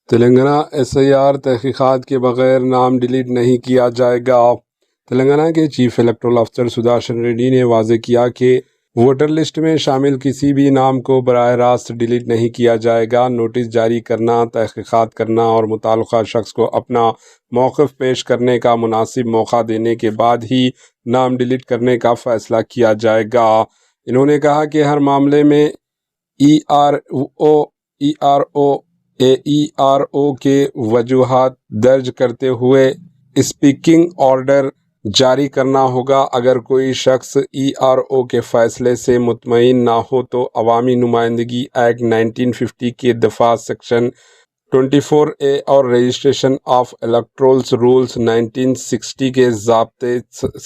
Telangana SIR تحقیقات کے بغیر نام ڈیلیٹ نہیں کیا جائے گا۔ تلنگانہ کے چیف الیکٹورل افسر سدرشن ریڈی نے واضح کیا کہ ووٹر لسٹ میں شامل کسی بھی نام کو براہ راست ڈیلیٹ نہیں کیا جائے گا۔ نوٹس جاری کرنا، تحقیقات کرنا اور متعلقہ شخص کو اپنا موقف پیش کرنے کا مناسب موقع دینے کے بعد ہی نام ڈیلیٹ کرنے کا فیصلہ کیا جائے گا۔ انہوں نے کہا کہ ہر معاملے میں ERO کے وجوہات درج کرتے ہوئے اسپیکنگ آرڈر جاری کرنا ہوگا۔ اگر کوئی شخص ERO کے فیصلے سے مطمئن نہ ہو تو عوامی نمائندگی ایکٹ 1950 کے دفعہ سیکشن 24A اور رجسٹریشن آف الیکٹورل رولز 1960 کے ضابطے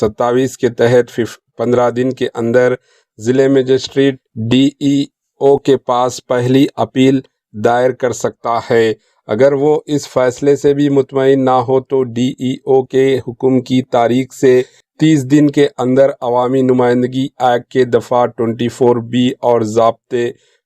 27 کے تحت 15 دن کے اندر ضلع مجسٹریٹ DEO کے پاس پہلی اپیل دائر کر سکتا ہے۔ اگر وہ اس فیصلے سے بھی مطمئن نہ ہو تو DEO کے حکم کی تاریخ سے 30 دن کے اندر عوامی نمائندگی ایکٹ کے دفعہ 24B اور ضابطے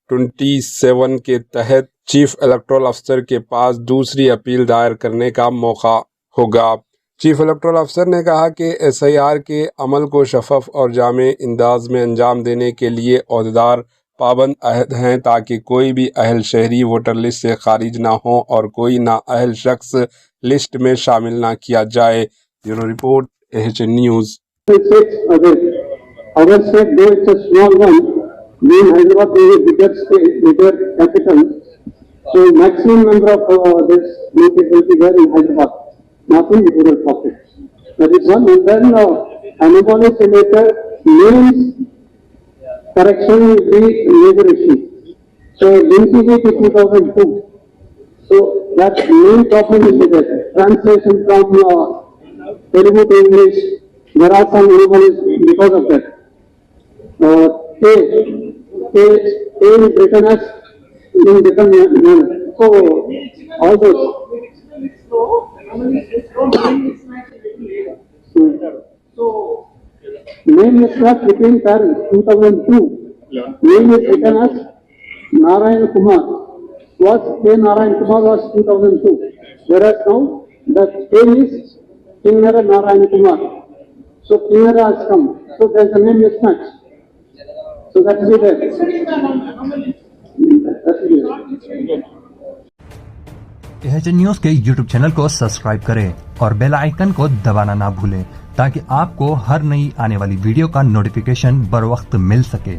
27 کے تحت چیف الیکٹورل افسر کے پاس دوسری اپیل دائر کرنے کا موقع ہوگا۔ چیف الیکٹورل افسر نے کہا کہ SIR کے عمل کو شفاف اور جامع انداز میں انجام دینے کے لیے عہدیدار پابند عہد ہیں تاکہ کوئی بھی اہل شہری ووٹر لسٹ سے خارج نہ ہو اور کوئی نااہل شخص لسٹ میں شامل نہ کیا جائے۔ Bureau report AHN news. Our state, though it's a small one, being Hyderabad being a bigger state, bigger capital, so maximum number of this notice will be there in Hyderabad, not in rural pockets. That is one. And then anomalous related names correction will be major issue. So linking it to 2002. So that main problem is that translation from Telugu to English, there are some anomalies because of that. K is written as in different manner. So all those. So name is not between parents 2002. Name is written as Narayan Kumar. Was K Narayan Kumar was 2002. Whereas now the name is Kinnara Narayan Kumar. So Kinnara has come. So there is a name mismatch. So that will be there. That will be there. AHN news کے YouTube channel کو subscribe کریں اور bell icon کو دبانا نہ بھولیں تاکہ آپ کو ہر نئی آنے والی ویڈیو کا نوٹیفیکیشن بر وقت مل سکے۔